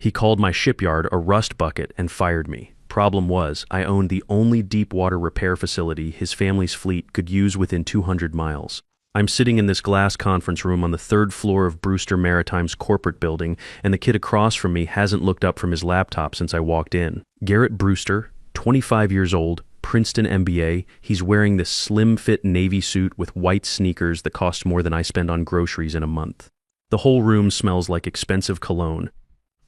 He called my shipyard a rust bucket and fired me. Problem was, I owned the only deep water repair facility his family's fleet could use within 200 miles. I'm sitting in this glass conference room on the third floor of Brewster Maritime's corporate building, and the kid across from me hasn't looked up from his laptop since I walked in. Garrett Brewster, 25 years old, Princeton MBA, he's wearing this slim-fit navy suit with white sneakers that cost more than I spend on groceries in a month. The whole room smells like expensive cologne.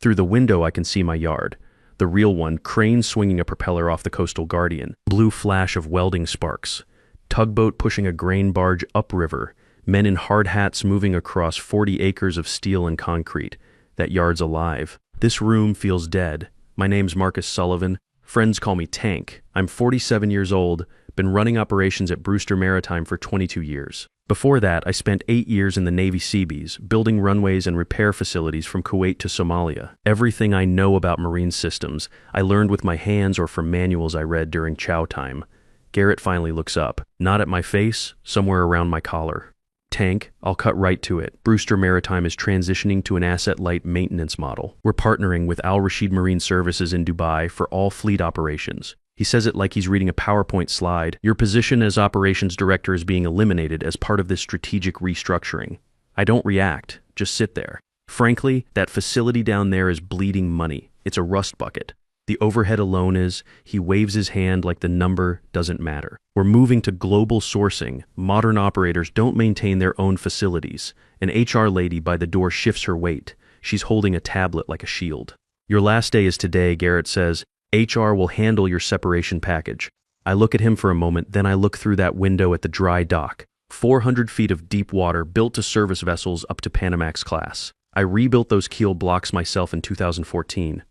Through the window I can see my yard. The real one, cranes swinging a propeller off the Coastal Guardian, blue flash of welding sparks, tugboat pushing a grain barge upriver, men in hard hats moving across 40 acres of steel and concrete. That yard's alive. This room feels dead. My name's Marcus Sullivan. Friends call me Tank. I'm 47 years old, been running operations at Brewster Maritime for 22 years. Before that, I spent 8 years in the Navy Seabees, building runways and repair facilities from Kuwait to Somalia. Everything I know about marine systems, I learned with my hands or from manuals I read during chow time. Garrett finally looks up, not at my face, somewhere around my collar. Tank, I'll cut right to it. Brewster Maritime is transitioning to an asset-light maintenance model. We're partnering with Al Rashid Marine Services in Dubai for all fleet operations. He says it like he's reading a PowerPoint slide. Your position as operations director is being eliminated as part of this strategic restructuring. I don't react, just sit there. Frankly, that facility down there is bleeding money. It's a rust bucket. The overhead alone is, he waves his hand like the number doesn't matter. We're moving to global sourcing. Modern operators don't maintain their own facilities. An HR lady by the door shifts her weight. She's holding a tablet like a shield. Your last day is today, Garrett says. HR will handle your separation package. I look at him for a moment, then I look through that window at the dry dock. 400 feet of deep water built to service vessels up to Panamax class. I rebuilt those keel blocks myself in 2014.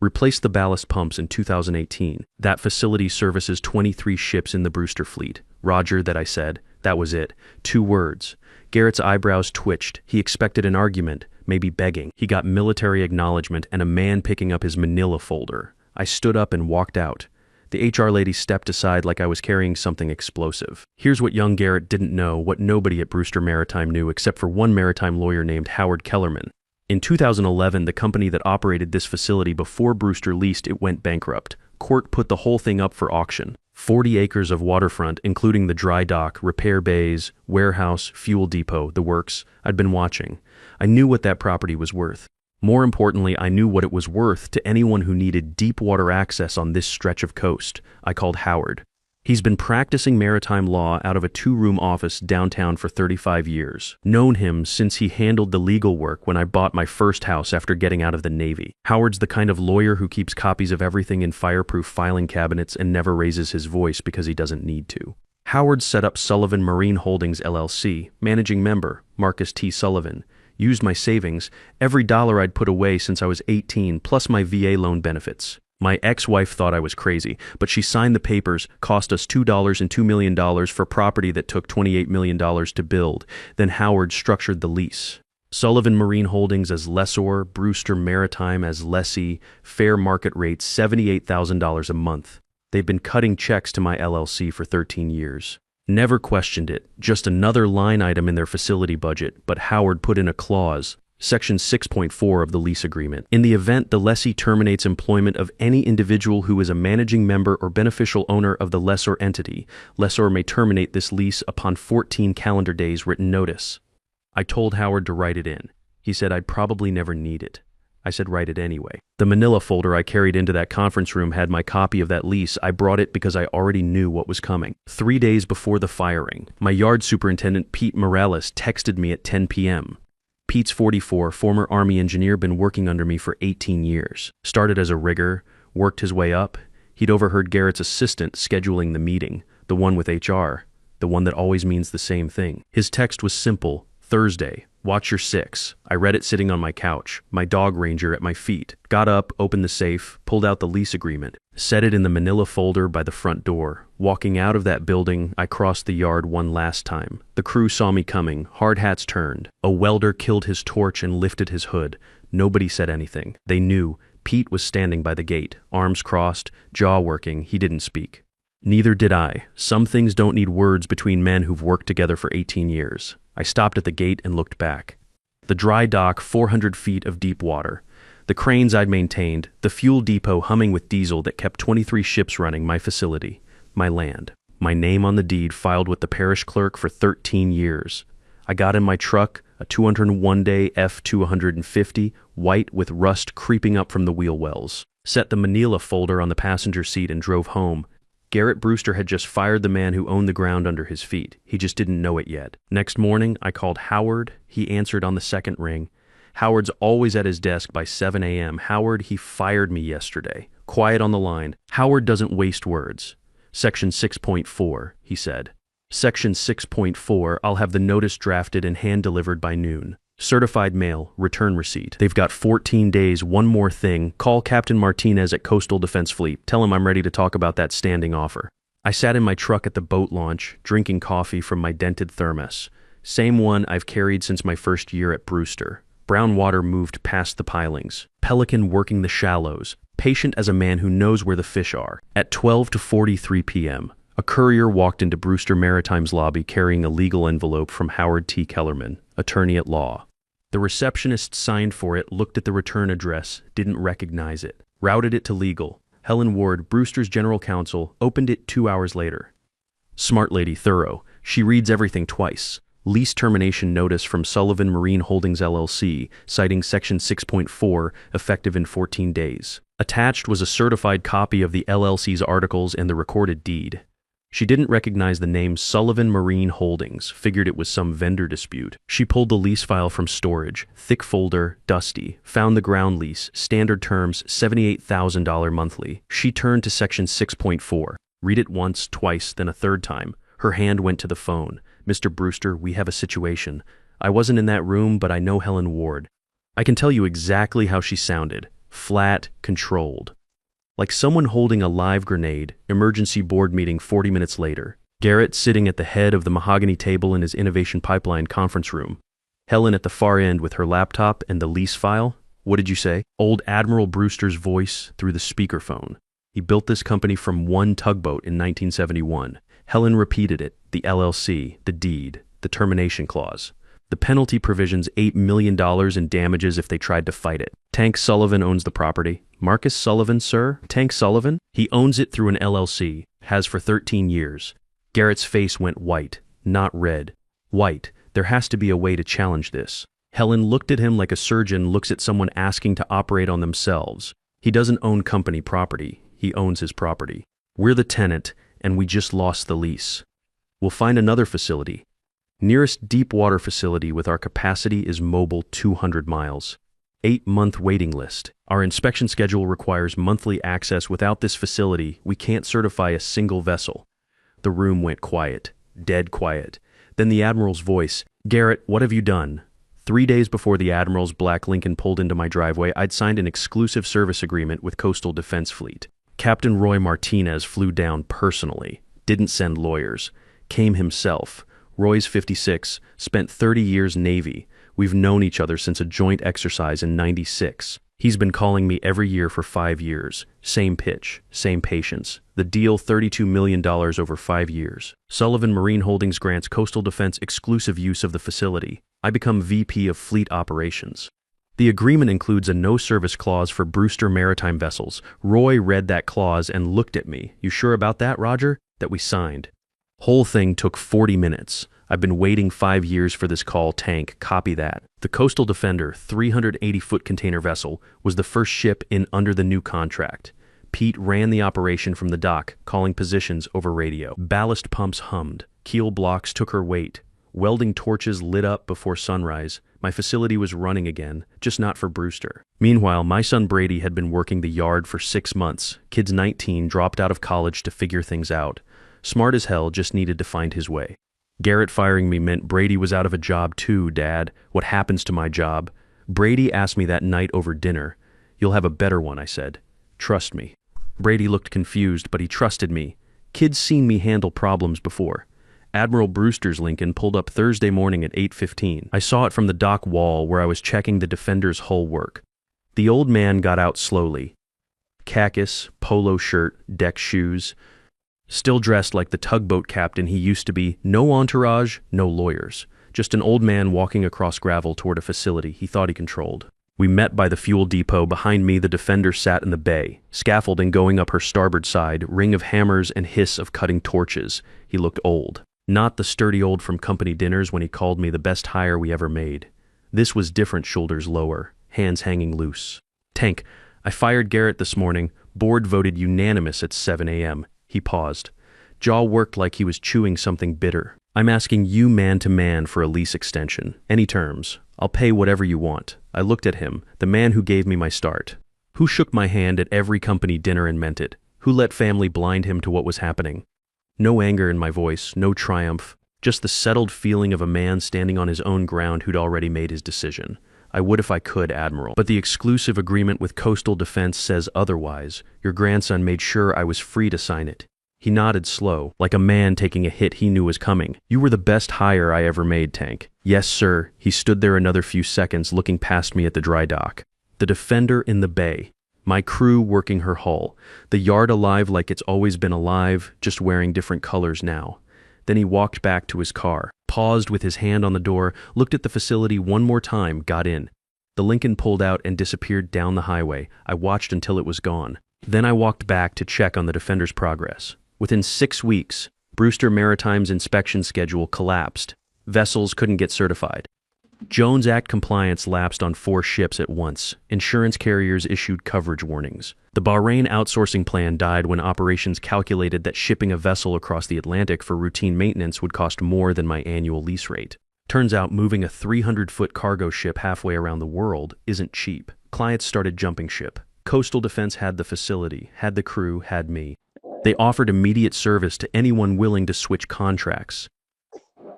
Replaced the ballast pumps in 2018. That facility services 23 ships in the Brewster fleet. Roger, that I said. That was it. 2 words. Garrett's eyebrows twitched. He expected an argument, maybe begging. He got military acknowledgement and a man picking up his manila folder. I stood up and walked out. The HR lady stepped aside like I was carrying something explosive. Here's what young Garrett didn't know, what nobody at Brewster Maritime knew except for one maritime lawyer named Howard Kellerman. In 2011, the company that operated this facility before Brewster leased it went bankrupt. Court put the whole thing up for auction. 40 acres of waterfront, including the dry dock, repair bays, warehouse, fuel depot, the works. I'd been watching. I knew what that property was worth. More importantly, I knew what it was worth to anyone who needed deep water access on this stretch of coast. I called Howard. He's been practicing maritime law out of a 2-room office downtown for 35 years. Known him since he handled the legal work when I bought my first house after getting out of the Navy. Howard's the kind of lawyer who keeps copies of everything in fireproof filing cabinets and never raises his voice because he doesn't need to. Howard set up Sullivan Marine Holdings LLC, managing member, Marcus T. Sullivan. Used my savings, every dollar I'd put away since I was 18, plus my VA loan benefits. My ex-wife thought I was crazy, but she signed the papers, cost us $2 and $2 million for property that took $28 million to build. Then Howard structured the lease. Sullivan Marine Holdings as lessor, Brewster Maritime as lessee, fair market rate $78,000 a month. They've been cutting checks to my LLC for 13 years. Never questioned it, just another line item in their facility budget, but Howard put in a clause, Section 6.4 of the lease agreement. In the event the lessee terminates employment of any individual who is a managing member or beneficial owner of the lessor entity, lessor may terminate this lease upon 14 calendar days written notice. I told Howard to write it in. He said I'd probably never need it. I said write it anyway. The manila folder I carried into that conference room had my copy of that lease. I brought it because I already knew what was coming. 3 days before the firing, my yard superintendent, Pete Morales, texted me at 10 p.m. Pete's 44, former Army engineer, been working under me for 18 years. Started as a rigger, worked his way up. He'd overheard Garrett's assistant scheduling the meeting, the one with HR, the one that always means the same thing. His text was simple, Thursday. Watch your 6. I read it sitting on my couch, my dog Ranger at my feet. Got up, opened the safe, pulled out the lease agreement, set it in the manila folder by the front door. Walking out of that building, I crossed the yard one last time. The crew saw me coming, hard hats turned. A welder killed his torch and lifted his hood. Nobody said anything. They knew. Pete was standing by the gate, arms crossed, jaw working. He didn't speak. Neither did I. Some things don't need words between men who've worked together for 18 years. I stopped at the gate and looked back. The dry dock, 400 feet of deep water. The cranes I'd maintained, the fuel depot humming with diesel that kept 23 ships running, my facility, my land. My name on the deed filed with the parish clerk for 13 years. I got in my truck, a 201-day F250, white with rust creeping up from the wheel wells. Set the manila folder on the passenger seat and drove home. Garrett Brewster had just fired the man who owned the ground under his feet. He just didn't know it yet. Next morning, I called Howard. He answered on the second ring. Howard's always at his desk by 7 a.m. Howard, he fired me yesterday. Quiet on the line. Howard doesn't waste words. Section 6.4, he said. Section 6.4, I'll have the notice drafted and hand-delivered by noon. Certified mail, return receipt. They've got 14 days, one more thing. Call Captain Martinez at Coastal Defense Fleet. Tell him I'm ready to talk about that standing offer. I sat in my truck at the boat launch, drinking coffee from my dented thermos. Same one I've carried since my first year at Brewster. Brown water moved past the pilings. Pelican working the shallows. Patient as a man who knows where the fish are. At 12:43 p.m., a courier walked into Brewster Maritime's lobby carrying a legal envelope from Howard T. Kellerman, attorney at law. The receptionist signed for it, looked at the return address, didn't recognize it, routed it to legal. Helen Ward, Brewster's general counsel, opened it 2 hours later. Smart lady, thorough. She reads everything twice. Lease termination notice from Sullivan Marine Holdings LLC, citing Section 6.4, effective in 14 days. Attached was a certified copy of the LLC's articles and the recorded deed. She didn't recognize the name Sullivan Marine Holdings, figured it was some vendor dispute. She pulled the lease file from storage, thick folder, dusty, found the ground lease, standard terms, $78,000 monthly. She turned to Section 6.4. Read it once, twice, then a third time. Her hand went to the phone. Mr. Brewster, we have a situation. I wasn't in that room, but I know Helen Ward. I can tell you exactly how she sounded. Flat, controlled. Like someone holding a live grenade. Emergency board meeting 40 minutes later. Garrett sitting at the head of the mahogany table in his Innovation Pipeline conference room. Helen at the far end with her laptop and the lease file. What did you say? Old Admiral Brewster's voice through the speakerphone. He built this company from one tugboat in 1971. Helen repeated it, the LLC, the deed, the termination clause. The penalty provisions $8 million in damages if they tried to fight it. Tank Sullivan owns the property. Marcus Sullivan, sir? Tank Sullivan? He owns it through an LLC, has for 13 years. Garrett's face went white, not red. White. There has to be a way to challenge this. Helen looked at him like a surgeon looks at someone asking to operate on themselves. He doesn't own company property. He owns his property. We're the tenant, and we just lost the lease. We'll find another facility. Nearest deep water facility with our capacity is mobile 200 miles. 8-month waiting list. Our inspection schedule requires monthly access. Without this facility, we can't certify a single vessel. The room went quiet, dead quiet. Then the Admiral's voice, Garrett, what have you done? 3 days before the Admiral's black Lincoln pulled into my driveway, I'd signed an exclusive service agreement with Coastal Defense Fleet. Captain Roy Martinez flew down personally, didn't send lawyers, came himself. Roy's 56, spent 30 years Navy. We've known each other since a joint exercise in '96. He's been calling me every year for 5 years. Same pitch, same patience. The deal, $32 million over 5 years. Sullivan Marine Holdings grants Coastal Defense exclusive use of the facility. I become VP of Fleet Operations. The agreement includes a no-service clause for Brewster maritime vessels. Roy read that clause and looked at me. You sure about that, Roger? That we signed. Whole thing took 40 minutes. I've been waiting 5 years for this call. Tank, copy that. The Coastal Defender, 380-foot container vessel, was the first ship in under the new contract. Pete ran the operation from the dock, calling positions over radio. Ballast pumps hummed. Keel blocks took her weight. Welding torches lit up before sunrise. My facility was running again, just not for Brewster. Meanwhile, my son Brady had been working the yard for 6 months. Kid's 19, dropped out of college to figure things out. Smart as hell, just needed to find his way. Garrett firing me meant Brady was out of a job too, Dad. What happens to my job? Brady asked me that night over dinner. You'll have a better one, I said. Trust me. Brady looked confused, but he trusted me. Kid's seen me handle problems before. Admiral Brewster's Lincoln pulled up Thursday morning at 8:15. I saw it from the dock wall where I was checking the Defender's hull work. The old man got out slowly. Cactus, polo shirt, deck shoes. Still dressed like the tugboat captain he used to be. No entourage, no lawyers. Just an old man walking across gravel toward a facility he thought he controlled. We met by the fuel depot. Behind me, the Defender sat in the bay, scaffolding going up her starboard side, ring of hammers and hiss of cutting torches. He looked old. Not the sturdy old from company dinners when he called me the best hire we ever made. This was different, shoulders lower, hands hanging loose. Tank, I fired Garrett this morning. Board voted unanimous at 7 a.m. He paused. Jaw worked like he was chewing something bitter. I'm asking you man to man for a lease extension. Any terms. I'll pay whatever you want. I looked at him, the man who gave me my start. Who shook my hand at every company dinner and meant it? Who let family blind him to what was happening? No anger in my voice, no triumph, just the settled feeling of a man standing on his own ground who'd already made his decision. I would if I could, Admiral. But the exclusive agreement with Coastal Defense says otherwise. Your grandson made sure I was free to sign it. He nodded slow, like a man taking a hit he knew was coming. You were the best hire I ever made, Tank. Yes, sir. He stood there another few seconds, looking past me at the dry dock. The Defender in the bay. My crew working her hull. The yard alive like it's always been alive, just wearing different colors now. Then he walked back to his car, paused with his hand on the door, looked at the facility one more time, got in. The Lincoln pulled out and disappeared down the highway. I watched until it was gone. Then I walked back to check on the Defender's progress. Within 6 weeks, Brewster Maritime's inspection schedule collapsed. Vessels couldn't get certified. Jones Act compliance lapsed on 4 ships at once. Insurance carriers issued coverage warnings. The Bahrain outsourcing plan died when operations calculated that shipping a vessel across the Atlantic for routine maintenance would cost more than my annual lease rate. Turns out moving a 300-foot cargo ship halfway around the world isn't cheap. Clients started jumping ship. Coastal Defense had the facility, had the crew, had me. They offered immediate service to anyone willing to switch contracts.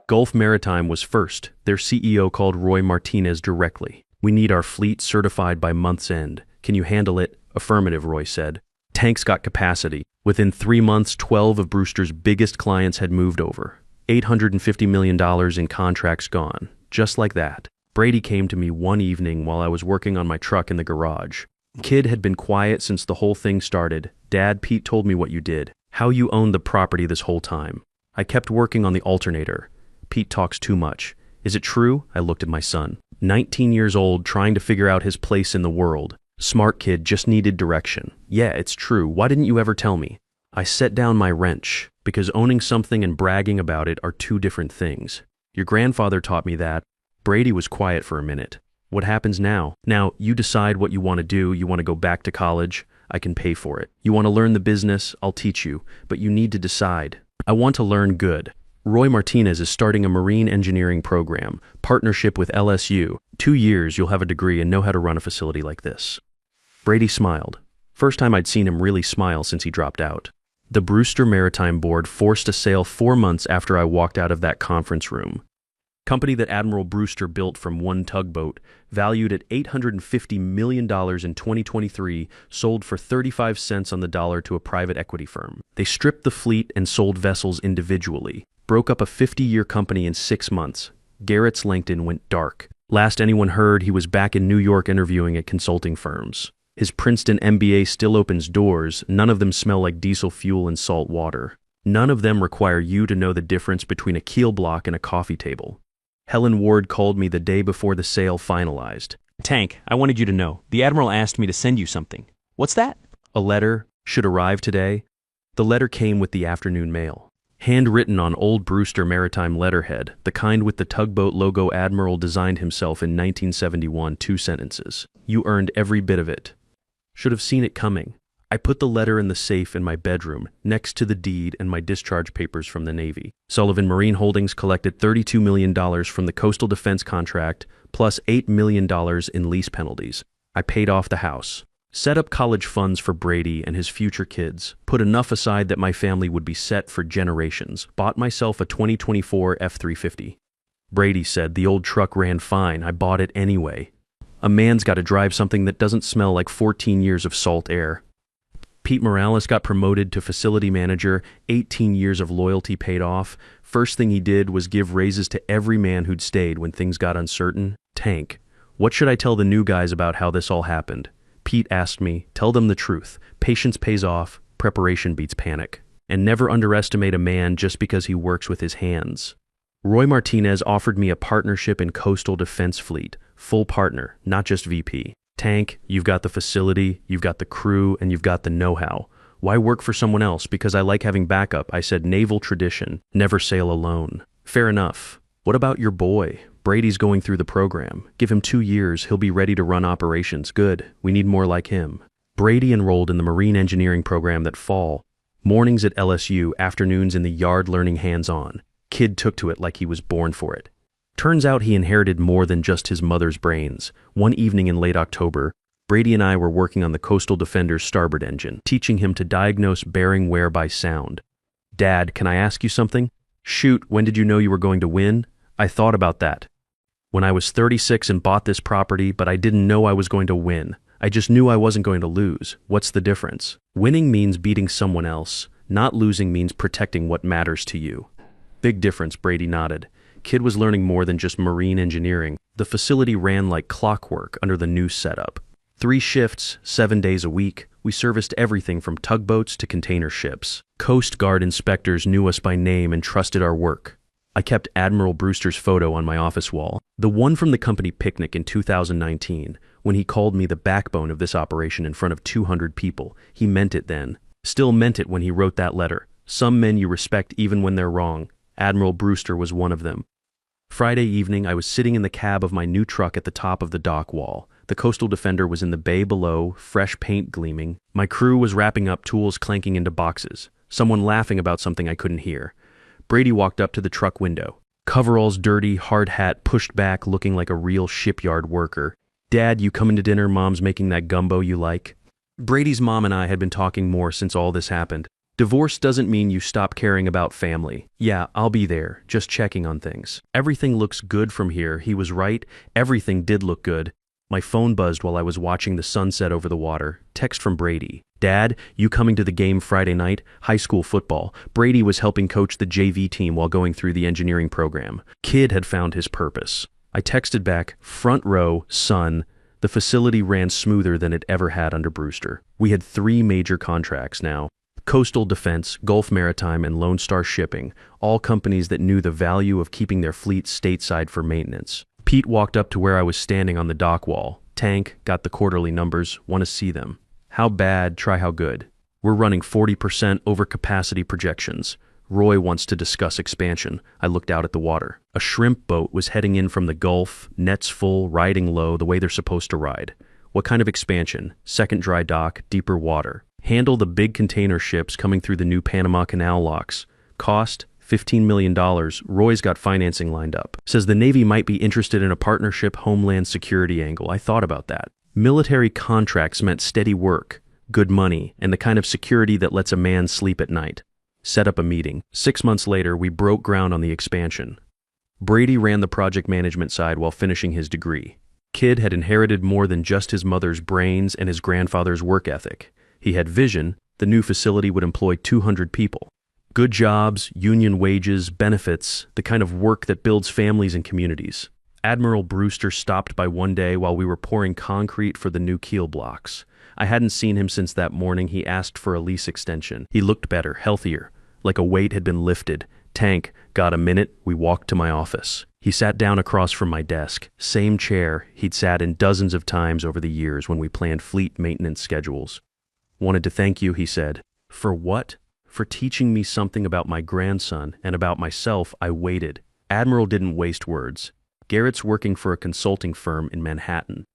Gulf Maritime was first. Their CEO called Roy Martinez directly. We need our fleet certified by month's end. Can you handle it? Affirmative, Roy said. Tanks got capacity. Within 3 months, 12 of Brewster's biggest clients had moved over. $850 million in contracts gone. Just like that. Brady came to me one evening while I was working on my truck in the garage. Kid had been quiet since the whole thing started. Dad, Pete told me what you did. How you owned the property this whole time. I kept working on the alternator. Pete talks too much. Is it true? I looked at my son. 19 years old, trying to figure out his place in the world. Smart kid, just needed direction. Yeah, it's true. Why didn't you ever tell me? I set down my wrench, because owning something and bragging about it are two different things. Your grandfather taught me that. Brady was quiet for a minute. What happens now? Now, you decide what you want to do. You want to go back to college? I can pay for it. You want to learn the business? I'll teach you. But you need to decide. I want to learn good. Roy Martinez is starting a marine engineering program, partnership with LSU. 2 years, you'll have a degree and know how to run a facility like this. Brady smiled. First time I'd seen him really smile since he dropped out. The Brewster Maritime Board forced a sale 4 months after I walked out of that conference room. Company that Admiral Brewster built from one tugboat, valued at $850 million in 2023, sold for 35 cents on the dollar to a private equity firm. They stripped the fleet and sold vessels individually. Broke up a 50-year company in 6 months. Garrett's LinkedIn went dark. Last anyone heard, he was back in New York interviewing at consulting firms. His Princeton MBA still opens doors. None of them smell like diesel fuel and salt water. None of them require you to know the difference between a keel block and a coffee table. Helen Ward called me the day before the sale finalized. Tank, I wanted you to know. The Admiral asked me to send you something. What's that? A letter should arrive today. The letter came with the afternoon mail. Handwritten on old Brewster Maritime letterhead, the kind with the tugboat logo Admiral designed himself in 1971, 2 sentences. You earned every bit of it. Should have seen it coming. I put the letter in the safe in my bedroom, next to the deed and my discharge papers from the Navy. Sullivan Marine Holdings collected $32 million from the Coastal Defense contract, plus $8 million in lease penalties. I paid off the house. Set up college funds for Brady and his future kids. Put enough aside that my family would be set for generations. Bought myself a 2024 F-350. Brady said, the old truck ran fine. I bought it anyway. A man's got to drive something that doesn't smell like 14 years of salt air. Pete Morales got promoted to facility manager, 18 years of loyalty paid off. First thing he did was give raises to every man who'd stayed when things got uncertain. Tank, what should I tell the new guys about how this all happened? Pete asked me, tell them the truth. Patience pays off, preparation beats panic. And never underestimate a man just because he works with his hands. Roy Martinez offered me a partnership in Coastal Defense Fleet, full partner, not just VP. Tank, you've got the facility, you've got the crew, and you've got the know-how. Why work for someone else? Because I like having backup. I said naval tradition, never sail alone. Fair enough. What about your boy? Brady's going through the program. Give him 2 years, he'll be ready to run operations. Good, we need more like him. Brady enrolled in the marine engineering program that fall. Mornings at LSU, afternoons in the yard learning hands-on. Kid took to it like he was born for it. Turns out he inherited more than just his mother's brains. One evening in late October, Brady and I were working on the Coastal Defender's starboard engine, teaching him to diagnose bearing wear by sound. Dad, can I ask you something? Shoot, when did you know you were going to win? I thought about that. When I was 36 and bought this property, but I didn't know I was going to win. I just knew I wasn't going to lose. What's the difference? Winning means beating someone else. Not losing means protecting what matters to you. Big difference, Brady nodded. Kid was learning more than just marine engineering. The facility ran like clockwork under the new setup. 3 shifts, 7 days a week. We serviced everything from tugboats to container ships. Coast Guard inspectors knew us by name and trusted our work. I kept Admiral Brewster's photo on my office wall, the one from the company picnic in 2019, when he called me the backbone of this operation in front of 200 people. He meant it then. Still meant it when he wrote that letter. Some men you respect even when they're wrong. Admiral Brewster was one of them. Friday evening, I was sitting in the cab of my new truck at the top of the dock wall. The Coastal Defender was in the bay below, fresh paint gleaming. My crew was wrapping up tools clanking into boxes. Someone laughing about something I couldn't hear. Brady walked up to the truck window. Coveralls dirty, hard hat pushed back, looking like a real shipyard worker. Dad, you coming to dinner? Mom's making that gumbo you like. Brady's mom and I had been talking more since all this happened. Divorce doesn't mean you stop caring about family. Yeah, I'll be there, just checking on things. Everything looks good from here. He was right. Everything did look good. My phone buzzed while I was watching the sunset over the water. Text from Brady. Dad, you coming to the game Friday night? High school football. Brady was helping coach the JV team while going through the engineering program. Kid had found his purpose. I texted back, front row, son. The facility ran smoother than it ever had under Brewster. We had 3 major contracts now. Coastal Defense, Gulf Maritime, and Lone Star Shipping, all companies that knew the value of keeping their fleets stateside for maintenance. Pete walked up to where I was standing on the dock wall. Tank, got the quarterly numbers, want to see them. How bad, try how good. We're running 40% over capacity projections. Roy wants to discuss expansion. I looked out at the water. A shrimp boat was heading in from the Gulf, nets full, riding low, the way they're supposed to ride. What kind of expansion? Second dry dock, deeper water. Handle the big container ships coming through the new Panama Canal locks. Cost? $15 million. Roy's got financing lined up. Says the Navy might be interested in a partnership homeland security angle. I thought about that. Military contracts meant steady work, good money, and the kind of security that lets a man sleep at night. Set up a meeting. 6 months later, we broke ground on the expansion. Brady ran the project management side while finishing his degree. Kid had inherited more than just his mother's brains and his grandfather's work ethic. He had vision. The new facility would employ 200 people. Good jobs, union wages, benefits, the kind of work that builds families and communities. Admiral Brewster stopped by one day while we were pouring concrete for the new keel blocks. I hadn't seen him since that morning he asked for a lease extension. He looked better, healthier, like a weight had been lifted. Tank, got a minute? We walked to my office. He sat down across from my desk. Same chair he'd sat in dozens of times over the years when we planned fleet maintenance schedules. Wanted to thank you, he said. For what? For teaching me something about my grandson and about myself. I waited. Admiral didn't waste words. Garrett's working for a consulting firm in Manhattan.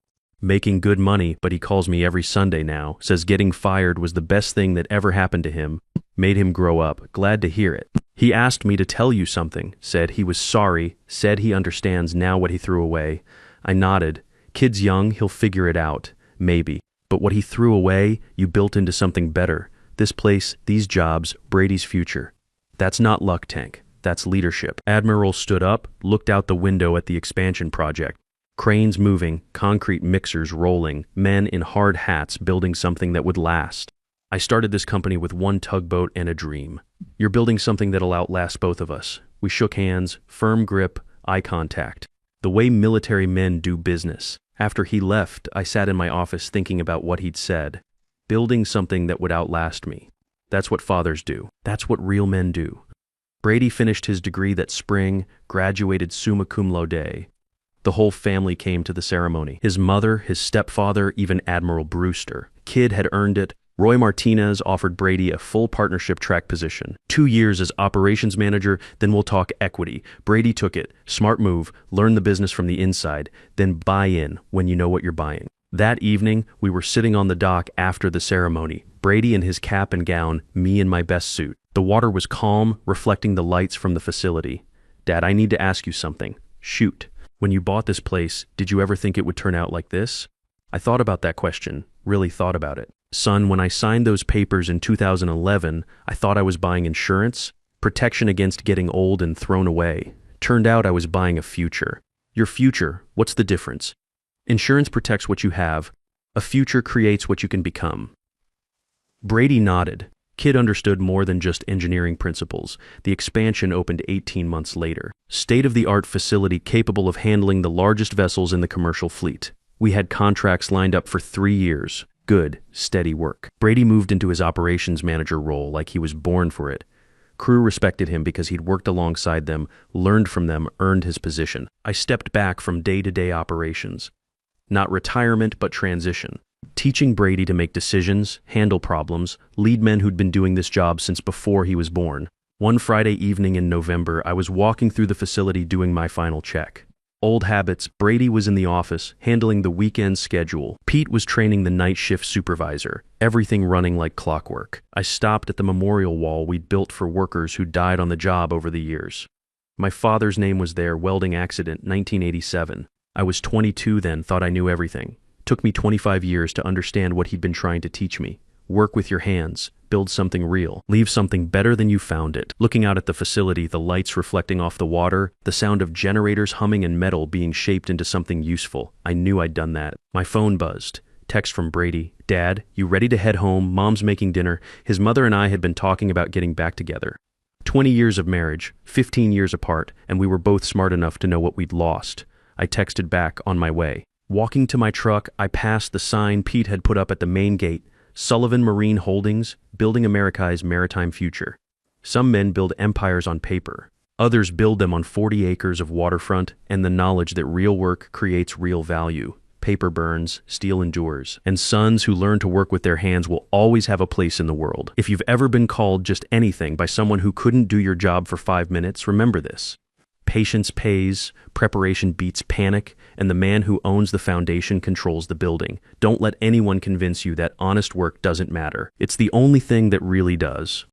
Making good money, but he calls me every Sunday now. Says getting fired was the best thing that ever happened to him. Made him grow up. Glad to hear it. He asked me to tell you something. Said he was sorry. Said he understands now what he threw away. I nodded. Kid's young, he'll figure it out. Maybe. But what he threw away, you built into something better. This place, these jobs, Brady's future. That's not luck, Tank. That's leadership. Admiral stood up, looked out the window at the expansion project. Cranes moving, concrete mixers rolling, men in hard hats building something that would last. I started this company with one tugboat and a dream. You're building something that'll outlast both of us. We shook hands, firm grip, eye contact. The way military men do business. After he left, I sat in my office thinking about what he'd said. Building something that would outlast me. That's what fathers do. That's what real men do. Brady finished his degree that spring, graduated summa cum laude. The whole family came to the ceremony. His mother, his stepfather, even Admiral Brewster. Kid had earned it. Roy Martinez offered Brady a full partnership track position. 2 years as operations manager, then we'll talk equity. Brady took it. Smart move. Learn the business from the inside. Then buy in when you know what you're buying. That evening, we were sitting on the dock after the ceremony. Brady in his cap and gown, me in my best suit. The water was calm, reflecting the lights from the facility. Dad, I need to ask you something. Shoot. When you bought this place, did you ever think it would turn out like this? I thought about that question, really thought about it. Son, when I signed those papers in 2011, I thought I was buying insurance, protection against getting old and thrown away. Turned out I was buying a future. Your future, what's the difference? Insurance protects what you have. A future creates what you can become. Brady nodded. Kid understood more than just engineering principles. The expansion opened 18 months later. State-of-the-art facility capable of handling the largest vessels in the commercial fleet. We had contracts lined up for 3 years. Good, steady work. Brady moved into his operations manager role like he was born for it. Crew respected him because he'd worked alongside them, learned from them, earned his position. I stepped back from day-to-day operations. Not retirement, but transition. Teaching Brady to make decisions, handle problems, lead men who'd been doing this job since before he was born. One Friday evening in November, I was walking through the facility doing my final check. Old habits. Brady was in the office, handling the weekend schedule. Pete was training the night shift supervisor, everything running like clockwork. I stopped at the memorial wall we'd built for workers who died on the job over the years. My father's name was there, welding accident, 1987. I was 22 then, thought I knew everything. Took me 25 years to understand what he'd been trying to teach me. Work with your hands. Build something real. Leave something better than you found it. Looking out at the facility, the lights reflecting off the water, the sound of generators humming and metal being shaped into something useful. I knew I'd done that. My phone buzzed. Text from Brady. Dad, you ready to head home? Mom's making dinner. His mother and I had been talking about getting back together. 20 years of marriage, 15 years apart, and we were both smart enough to know what we'd lost. I texted back, on my way. Walking to my truck, I passed the sign Pete had put up at the main gate. Sullivan Marine Holdings, building America's maritime future. Some men build empires on paper. Others build them on 40 acres of waterfront and the knowledge that real work creates real value. Paper burns, steel endures. And sons who learn to work with their hands will always have a place in the world. If you've ever been called just anything by someone who couldn't do your job for 5 minutes, remember this. Patience pays, preparation beats panic, and the man who owns the foundation controls the building. Don't let anyone convince you that honest work doesn't matter. It's the only thing that really does.